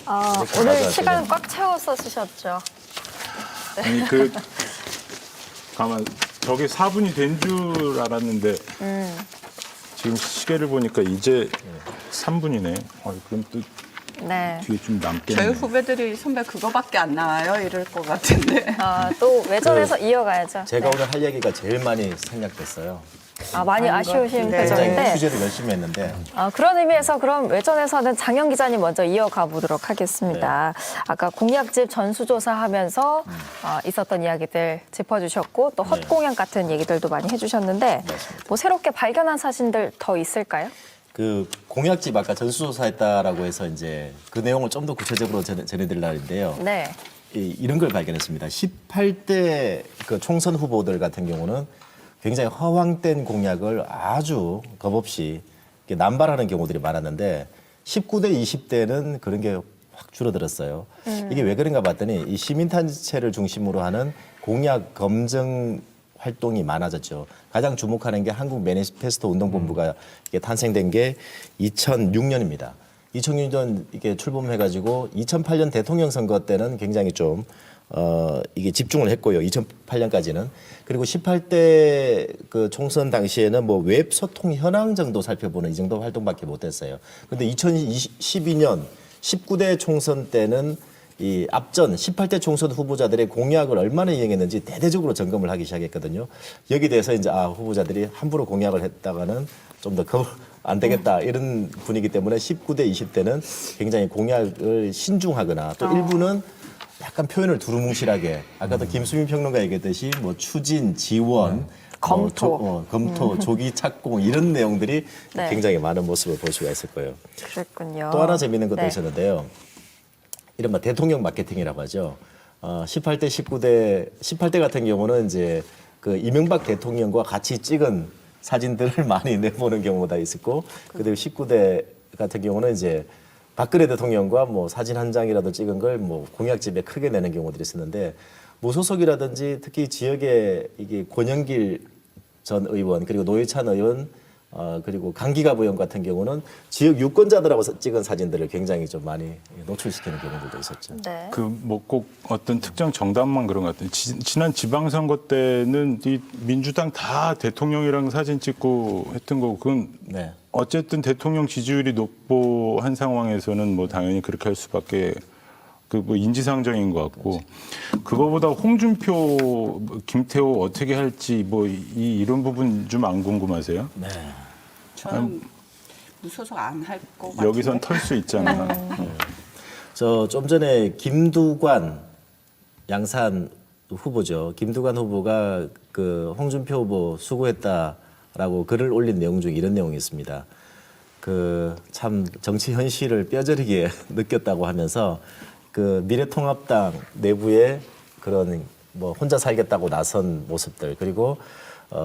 오늘 시간 꽉 채워서 쓰셨죠? 아니 가만 저게 4분이 된 줄 알았는데 지금 시계를 보니까 이제 3분이네. 그럼 또 네. 뒤에 좀 남겠네. 저희 후배들이 선배 그거밖에 안 나와요 이럴 것 같은데. 또 외전에서 이어가야죠. 제가 네. 오늘 할 얘기가 제일 많이 생략됐어요. 많이 아쉬우신 네. 굉장히 표정인데. 취재를 열심히 했는데 그런 의미에서 그럼 외전에서는 장영 기자님 먼저 이어가 보도록 하겠습니다. 아까 공약집 전수조사하면서 있었던 이야기들 짚어주셨고 또 헛공약 같은 얘기들도 많이 해주셨는데 뭐 새롭게 발견한 사실들 더 있을까요? 그 공약집 아까 전수조사했다라고 해서 이제 그 내용을 좀 더 구체적으로 전해드리려는데요. 네. 이런 걸 발견했습니다. 18대 그 총선 후보들 같은 경우는 굉장히 허황된 공약을 아주 겁없이 이렇게 남발하는 경우들이 많았는데 19대, 20대는 그런 게 확 줄어들었어요. 이게 왜 그런가 봤더니 이 시민단체를 중심으로 하는 공약 검증 활동이 많아졌죠. 가장 주목하는 게 한국 매니페스토 운동본부가 이게 탄생된 게 2006년입니다. 2006년 이게 출범해가지고 2008년 대통령 선거 때는 굉장히 좀 이게 집중을 했고요. 2008년까지는. 그리고 18대 그 총선 당시에는 뭐 웹 소통 현황 정도 살펴보는 이 정도 활동밖에 못했어요. 근데 2012년 19대 총선 때는 이 앞전 18대 총선 후보자들의 공약을 얼마나 이행했는지 대대적으로 점검을 하기 시작했거든요. 여기 대해서 이제 후보자들이 함부로 공약을 했다가는 좀 더 안 되겠다 이런 분위기 때문에 19대, 20대는 굉장히 공약을 신중하거나 또 일부는 약간 표현을 두루뭉실하게 아까도 김수민 평론가 얘기했듯이 뭐 추진, 지원, 검토. 검토, 조기 착공 이런 내용들이 네. 굉장히 많은 모습을 볼 수가 있을 거예요. 그랬군요. 또 하나 재미있는 것도 네. 있었는데요. 이른바 대통령 마케팅이라고 하죠. 18대, 19대, 18대 같은 경우는 이제 그 이명박 대통령과 같이 찍은 사진들을 많이 내보는 경우가 있었고, 그리고 19대 같은 경우는 이제 박근혜 대통령과 뭐 사진 한 장이라도 찍은 걸 뭐 공약집에 크게 내는 경우들이 있었는데, 무소속이라든지 특히 지역에 이게 권영길 전 의원 그리고 노회찬 의원 그리고 강기갑 의원 같은 경우는 지역 유권자들하고 찍은 사진들을 굉장히 좀 많이 노출시키는 경우들도 있었죠. 네. 그 뭐 꼭 어떤 특정 정당만 그런 것 같아요. 지난 지방선거 때는 이 민주당 다 대통령이랑 사진 찍고 했던 거고 그건 네. 어쨌든 대통령 지지율이 높고 한 상황에서는 뭐 당연히 그렇게 할 수밖에 그 뭐 인지상정인 것 같고 그거보다 홍준표, 김태호 어떻게 할지 뭐 이런 부분 좀 안 궁금하세요? 네. 저는 무소속 안 할 것 같은데. 여기선 털 수 있잖아. 저 좀 전에 김두관 양산 후보죠. 김두관 후보가 그 홍준표 후보 수고했다라고 글을 올린 내용 중에 이런 내용이 있습니다. 그 참 정치 현실을 뼈저리게 느꼈다고 하면서 그 미래통합당 내부의 그런 뭐 혼자 살겠다고 나선 모습들 그리고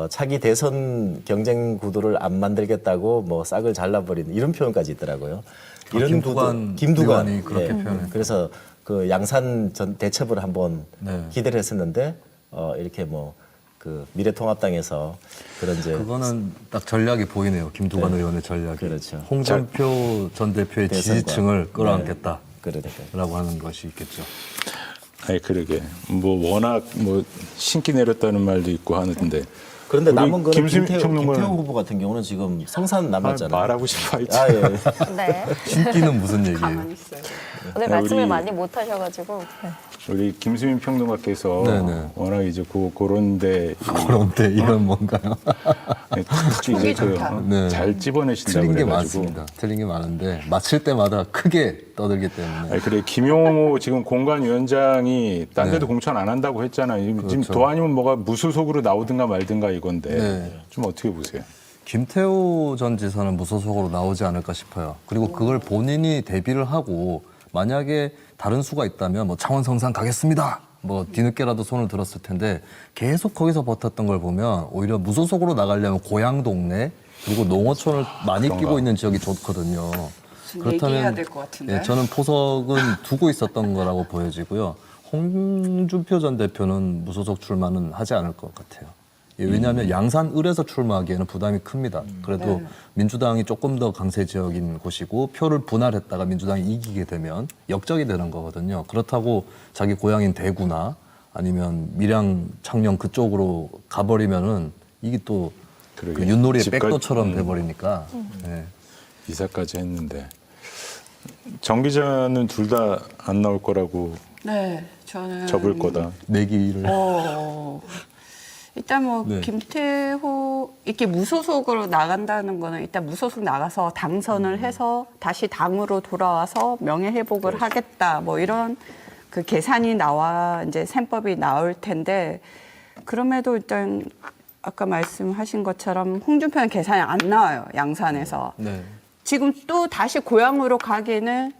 차기 대선 경쟁 구도를 안 만들겠다고 뭐 싹을 잘라버린 이런 표현까지 있더라고요. 이런 김두관 의원이 그렇게 표현했고. 그래서 그 양산 전 대첩을 한번 네. 기대를 했었는데 이렇게 뭐 그 미래통합당에서 그런 이제 그거는 딱 전략이 보이네요. 김두관 의원의 전략이. 그렇죠. 홍준표 전 대표의 대선과. 지지층을 끌어안겠다라고 그러니까 하는 것이 있겠죠. 아니 그러게 뭐 워낙 뭐 신기 내렸다는 말도 있고 하는데 그런데 우리 남은 거는 김수민 김태호 평론가는- 후보 같은 경우는 지금 성산 남았잖아요. 말하고 싶어 했지. 아, 예. 네. 신기는 무슨 얘기예요? 가만히 있어요. 오늘 네, 말씀을 우리- 많이 못 하셔가지고. 네. 우리 김수민 평론가께서 네네. 워낙 이제 그런데 그런데 이건 뭔가요? 특히 이제 네. 잘 찝어내신다고 틀린 게 그래가지고. 많습니다. 틀린 게 많은데 맞힐 때마다 크게 떠들기 때문에. 아니, 그래 김용호 지금 공관위원장이 딴 데도 네. 공천 안 한다고 했잖아요. 지금 그렇죠. 더 아니면 뭐가 무소속으로 나오든가 말든가 이건데 네. 좀 어떻게 보세요? 김태호 전 지사는 무소속으로 나오지 않을까 싶어요. 그리고 그걸 본인이 대비를 하고 만약에 다른 수가 있다면 뭐 창원 성산 가겠습니다. 뭐 뒤늦게라도 손을 들었을 텐데 계속 거기서 버텼던 걸 보면 오히려 무소속으로 나가려면 고향 동네 그리고 농어촌을 많이 끼고 있는 지역이 좋거든요. 얘기해야 될 것 같은데. 예, 저는 포석은 두고 있었던 거라고 보여지고요. 홍준표 전 대표는 무소속 출마는 하지 않을 것 같아요. 예, 왜냐하면 양산을에서 출마하기에는 부담이 큽니다. 그래도 민주당이 조금 더 강세 지역인 곳이고 표를 분할했다가 민주당이 이기게 되면 역적이 되는 거거든요. 그렇다고 자기 고향인 대구나 아니면 밀양, 창녕 그쪽으로 가버리면은 이게 또 그 그러게. 윷놀이의 집까지- 백도처럼 돼버리니까. 예. 이사까지 했는데 정 기자는 둘 다 안 나올 거라고 네, 저는 접을 거다. 내기를. 일단 뭐 네. 김태호 이렇게 무소속으로 나간다는 거는 일단 무소속 나가서 당선을 해서 다시 당으로 돌아와서 명예 회복을 하겠다 뭐 이런 그 계산이 나와 이제 셈법이 나올 텐데 그럼에도 일단 아까 말씀하신 것처럼 홍준표는 계산이 안 나와요 양산에서. 네. 지금 또 다시 고향으로 가기는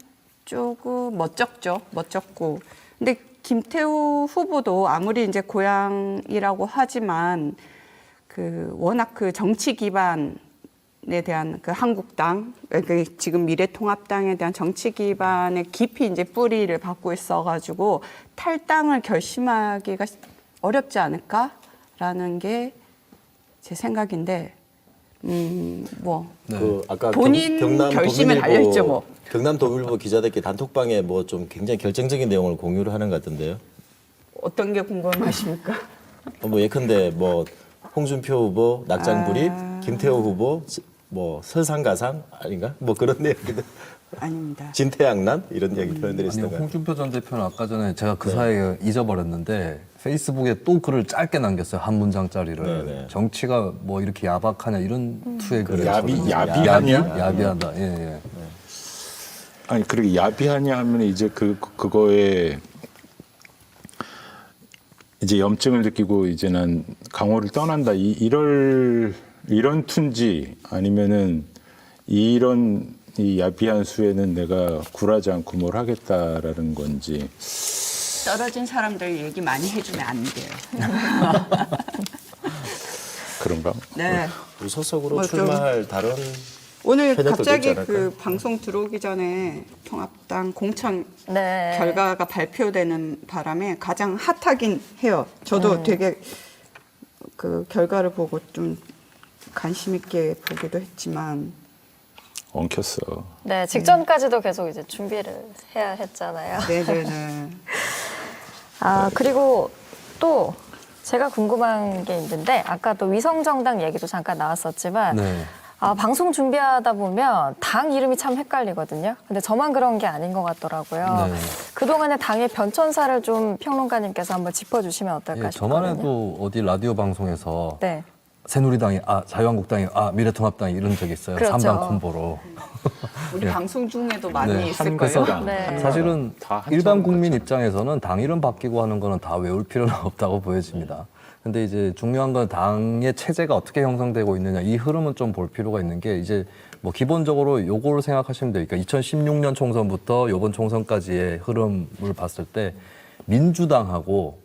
조금 멋쩍고. 근데 김태우 후보도 아무리 이제 고향이라고 하지만 그 워낙 그 정치 기반에 대한 그 한국당, 그 지금 미래통합당에 대한 정치 기반에 깊이 이제 뿌리를 받고 있어가지고 탈당을 결심하기가 어렵지 않을까라는 게 제 생각인데, 뭐. 네. 그 아까 본인 결심에 달려있죠, 뭐. 경남 동일보 기자들끼리 단톡방에 뭐 좀 굉장히 결정적인 내용을 공유를 하는 것 같은데요. 어떤 게 궁금하십니까? 뭐 예컨대 뭐 홍준표 후보 낙장불입, 김태호 후보 뭐 설상가상 아닌가? 뭐 그런 내용들. 아닙니다. 진태양난 이런 얘기 표현들이 아니 있었던 것 같아요. 홍준표 전 대표는 아까 전에 제가 그 사이에 잊어버렸는데 페이스북에 또 글을 짧게 남겼어요. 한 문장짜리를. 네네. 정치가 뭐 이렇게 야박하냐 이런 투의 글을 야비하냐? 야비하다. 예, 예. 아니 그리고 야비하냐 하면 이제 그거에 이제 염증을 느끼고 이제 난 강호를 떠난다 이런 툰지 아니면은 이런 이 야비한 수에는 내가 굴하지 않고 뭘 하겠다라는 건지. 떨어진 사람들 얘기 많이 해주면 안 돼요. 그런가? 네. 무소속으로 뭐 좀- 출마할 다른 오늘 편협도 갑자기 있지 않을까요? 그 방송 들어오기 전에 통합당 공천 네. 결과가 발표되는 바람에 가장 핫하긴 해요. 저도 되게 그 결과를 보고 좀 관심 있게 보기도 했지만 엉켰어. 네, 직전까지도 계속 이제 준비를 해야 했잖아요. 네네네. 아, 그리고 또 제가 궁금한 게 있는데 아까 또 위성정당 얘기도 잠깐 나왔었지만 네. 아, 방송 준비하다 보면 당 이름이 참 헷갈리거든요. 근데 저만 그런 게 아닌 것 같더라고요. 네. 그동안의 당의 변천사를 좀 평론가님께서 한번 짚어주시면 어떨까 예, 싶거든요. 저만 해도 어디 라디오 방송에서 네. 새누리당이 자유한국당이 미래통합당이 이런 적이 있어요. 그렇죠. 삼당 콤보로. 우리 예. 방송 중에도 많이 네. 있을 그래서 거예요. 네. 사실은 다 한참 일반 국민 입장에서는 당 이름 바뀌고 하는 거는 다 외울 필요는 없다고 보여집니다. 근데 이제 중요한 건 당의 체제가 어떻게 형성되고 있느냐 이 흐름은 좀 볼 필요가 있는 게 이제 뭐 기본적으로 요거를 생각하시면 돼요. 그러니까 2016년 총선부터 이번 총선까지의 흐름을 봤을 때 민주당하고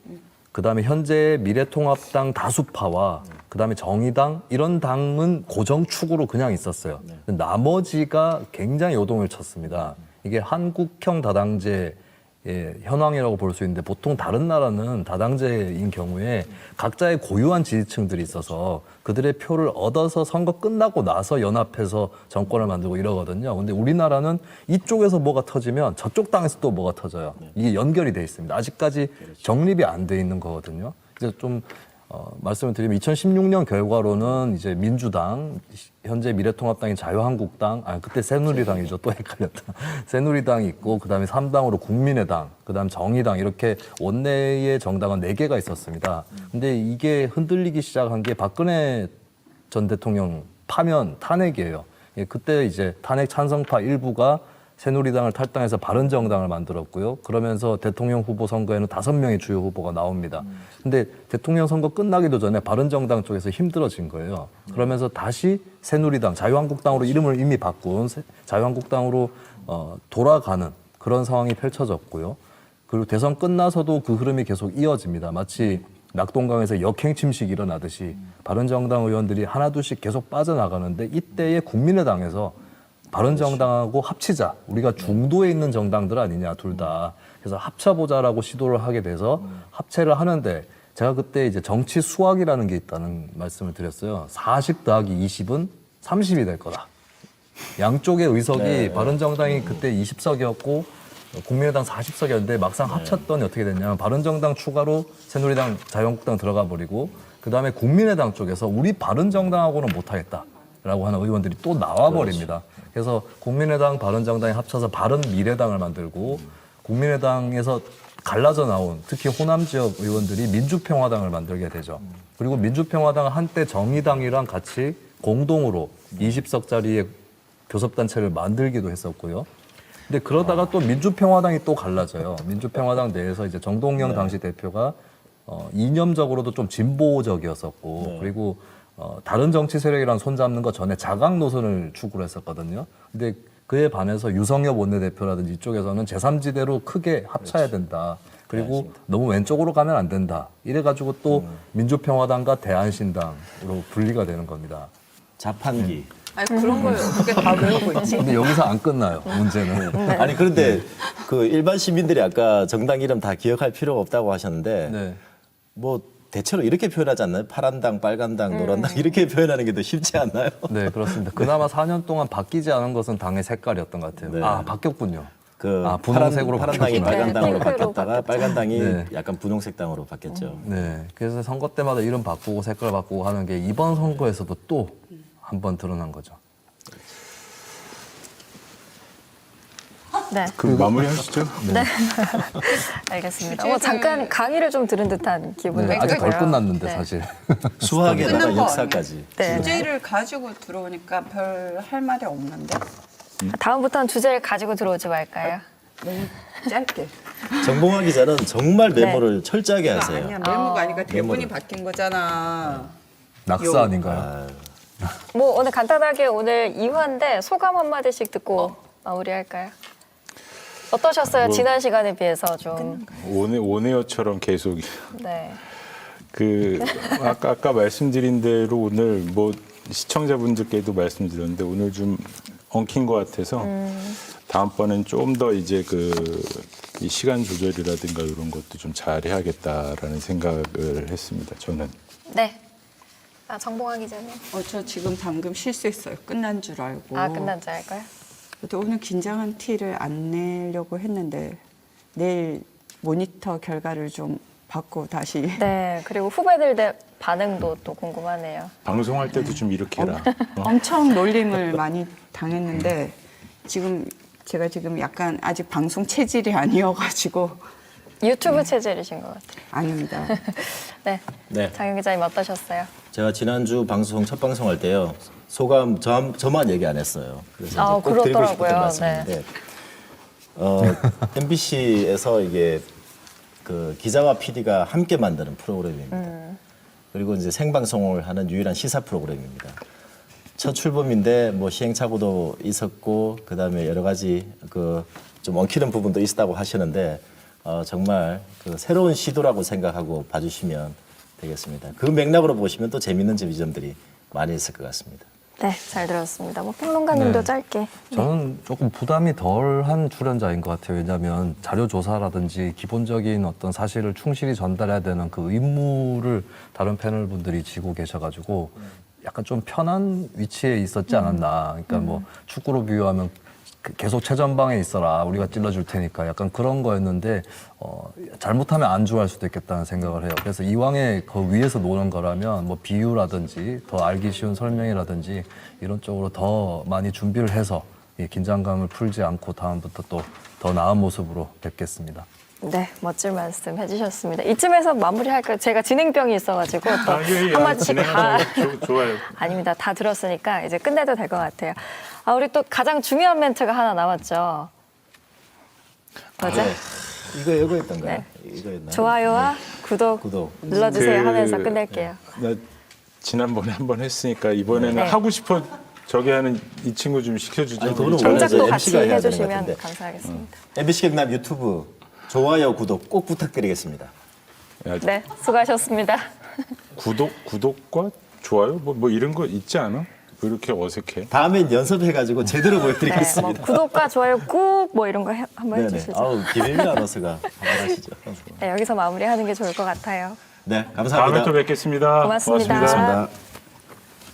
그다음에 현재 미래통합당 다수파와 그다음에 정의당 이런 당은 고정축으로 그냥 있었어요. 나머지가 굉장히 요동을 쳤습니다. 이게 한국형 다당제 현황이라고 볼 수 있는데 보통 다른 나라는 다당제인 경우에 각자의 고유한 지지층들이 있어서 그들의 표를 얻어서 선거 끝나고 나서 연합해서 정권을 만들고 이러거든요. 근데 우리나라는 이쪽에서 뭐가 터지면 저쪽 당에서 또 뭐가 터져요. 이게 연결이 돼 있습니다. 아직까지 정립이 안 돼 있는 거거든요. 그래서 좀 말씀을 드리면 2016년 결과로는 이제 민주당, 현재 미래통합당인 자유한국당, 그때 새누리당이죠. 또 헷갈렸다. 새누리당이 있고, 그 다음에 3당으로 국민의당, 그 다음 정의당, 이렇게 원내의 정당은 4개가 있었습니다. 근데 이게 흔들리기 시작한 게 박근혜 전 대통령 파면 탄핵이에요. 그때 이제 탄핵 찬성파 일부가 새누리당을 탈당해서 바른정당을 만들었고요. 그러면서 대통령 후보 선거에는 5명의 주요 후보가 나옵니다. 근데 대통령 선거 끝나기도 전에 바른정당 쪽에서 힘들어진 거예요. 그러면서 다시 새누리당, 자유한국당으로 이름을 이미 바꾼 자유한국당으로 돌아가는 그런 상황이 펼쳐졌고요. 그리고 대선 끝나서도 그 흐름이 계속 이어집니다. 마치 낙동강에서 역행 침식이 일어나듯이 바른정당 의원들이 하나둘씩 계속 빠져나가는데 이때에 국민의당에서 바른정당하고 합치자. 우리가 중도에 있는 정당들 아니냐, 둘 다. 그래서 합쳐보자라고 시도를 하게 돼서 합체를 하는데 제가 그때 이제 정치 수학이라는 게 있다는 말씀을 드렸어요. 40 더하기 20은 30이 될 거다. 양쪽의 의석이 바른정당이 그때 20석이었고 국민의당 40석이었는데 막상 합쳤더니 어떻게 됐냐면 바른정당 추가로 새누리당, 자유한국당 들어가 버리고 그다음에 국민의당 쪽에서 우리 바른정당하고는 못하겠다라고 하는 의원들이 또 나와 버립니다. 그래서 국민의당, 바른정당이 합쳐서 바른미래당을 만들고 국민의당에서 갈라져 나온 특히 호남 지역 의원들이 민주평화당을 만들게 되죠. 그리고 민주평화당은 한때 정의당이랑 같이 공동으로 20석짜리의 교섭단체를 만들기도 했었고요. 근데 그러다가 또 민주평화당이 또 갈라져요. 민주평화당 내에서 이제 정동영 당시 대표가 이념적으로도 좀 진보적이었었고 그리고 다른 정치 세력이랑 손잡는 거 전에 자강 노선을 추구를 했었거든요. 근데 그에 반해서 유성엽 원내대표라든지 이쪽에서는 제3지대로 크게 합쳐야 된다. 그리고 너무 왼쪽으로 가면 안 된다. 이래가지고 또 민주평화당과 대한신당으로 분리가 되는 겁니다. 자판기. 아니 그런 걸 어떻게 다 외우고 있지? 근데 여기서 안 끝나요, 문제는. 아니 그런데 그 일반 시민들이 아까 정당 이름 다 기억할 필요가 없다고 하셨는데 네. 뭐 대체로 이렇게 표현하지 않나요? 파란 당, 빨간 당, 노란 당 이렇게 표현하는 게 더 쉽지 않나요? 네, 그렇습니다. 그나마 4년 동안 바뀌지 않은 것은 당의 색깔이었던 것 같아요. 네. 아, 바뀌었군요. 그 분홍색으로 파란 당이 바뀌었구나. 빨간 당으로 핑크로 바뀌었다가 바뀌었죠. 빨간 당이 네. 약간 분홍색 당으로 바뀌었죠. 네, 그래서 선거 때마다 이름 바꾸고 색깔 바꾸고 하는 게 이번 선거에서도 또 한 번 드러난 거죠. 네. 그 마무리하시죠. 네. 알겠습니다. 잠깐 강의를 좀 들은 듯한 기분도 네, 아직 덜 들고요. 끝났는데 네. 사실. 수학에다가 끝난 거 역사까지. 네. 주제를 가지고 들어오니까 별 할 말이 없는데 다음부터는 주제를 가지고 들어오지 말까요? 너무 짧게. 정봉화 기자는 정말 메모를 철저하게 하세요. 아니야 메모가 아니라 대본이 메모를. 바뀐 거잖아. 낙사 아닌가요? 뭐 오늘 간단하게 오늘 2화인데 소감 한마디씩 듣고 마무리할까요? 어떠셨어요? 뭐- 지난 시간에 비해서 좀. 오네어처럼 계속 네. 그 아까 말씀드린 대로 오늘 뭐 시청자분들께도 말씀드렸는데 오늘 좀 엉킨 것 같아서 다음번엔 좀 더 이제 이 시간 조절이라든가 이런 것도 좀 잘 해야겠다라는 생각을 했습니다. 저는. 네. 정봉환 기자님. 저 지금 방금 실수했어요. 끝난 줄 알고. 끝난 줄 알까요? 근데 오늘 긴장한 티를 안 내려고 했는데 내일 모니터 결과를 좀 받고 다시. 네. 그리고 후배들 반응도 또 궁금하네요. 방송할 때도 좀 이렇게 해라. 엄청 놀림을 많이 당했는데 제가 지금 약간 아직 방송 체질이 아니어가지고 유튜브 체질이신 것 같아요. 아닙니다. 네. 네. 장영 기자님 어떠셨어요? 제가 지난주 첫 방송할 때요. 소감 저만 얘기 안 했어요. 그래서 이제 꼭 드리고 싶었던 그렇더라고요. 말씀인데 MBC에서 이게 그 기자와 PD가 함께 만드는 프로그램입니다. 그리고 이제 생방송을 하는 유일한 시사 프로그램입니다. 첫 출범인데 뭐 시행착오도 있었고 그다음에 여러 가지 그 좀 엉키는 부분도 있었다고 하시는데 정말 그 새로운 시도라고 생각하고 봐주시면 되겠습니다. 그 맥락으로 보시면 또 재밌는 지점들이 많이 있을 것 같습니다. 네, 잘 들었습니다. 뭐 평론가님도 네. 짧게. 저는 조금 부담이 덜한 출연자인 것 같아요. 왜냐하면 자료 조사라든지 기본적인 어떤 사실을 충실히 전달해야 되는 그 의무를 다른 패널 분들이 지고 계셔가지고 약간 좀 편한 위치에 있었지 않았나. 그러니까 뭐 축구로 비유하면 계속 최전방에 있어라. 우리가 찔러줄 테니까 약간 그런 거였는데 잘못하면 안주할 수도 있겠다는 생각을 해요. 그래서 이왕에 그 위에서 노는 거라면 뭐 비유라든지 더 알기 쉬운 설명이라든지 이런 쪽으로 더 많이 준비를 해서 이 긴장감을 풀지 않고 다음부터 또 더 나은 모습으로 뵙겠습니다. 네, 멋진 말씀 해주셨습니다. 이쯤에서 마무리할까요? 제가 진행병이 있어가지고 또 예. 한마디씩 다 좋아요. 아닙니다. 다 들었으니까 이제 끝내도 될 것 같아요. 우리 또 가장 중요한 멘트가 하나 남았죠. 뭐죠? 이거였던가요? 네. 이거였나요? 좋아요와 구독, 구독. 눌러주세요 그- 하면서 끝낼게요. 나 지난번에 한번 했으니까 이번에는 네. 하고 싶어 저기 하는 이 친구 좀 시켜주죠. 아니, 그거는 잘- 원래 동작도 이제 같이 MC가 해야 되는 것 해주시면 같은데. 감사하겠습니다. MBC 경남 유튜브 좋아요, 구독 꼭 부탁드리겠습니다. 야, 네, 수고하셨습니다. 구독과 좋아요 뭐 이런 거 있지 않아? 왜 이렇게 어색해? 다음엔 연습해가지고 제대로 네, 뭐 보여드리겠습니다. 구독과 좋아요 꾹 뭐 이런 거 한번 네네. 해주시죠. 아우 김혜민 아나운서가 한번 하시죠. 네, 여기서 마무리하는 게 좋을 것 같아요. 네, 감사합니다. 다음에 또 뵙겠습니다. 고맙습니다. 고맙습니다. 고맙습니다.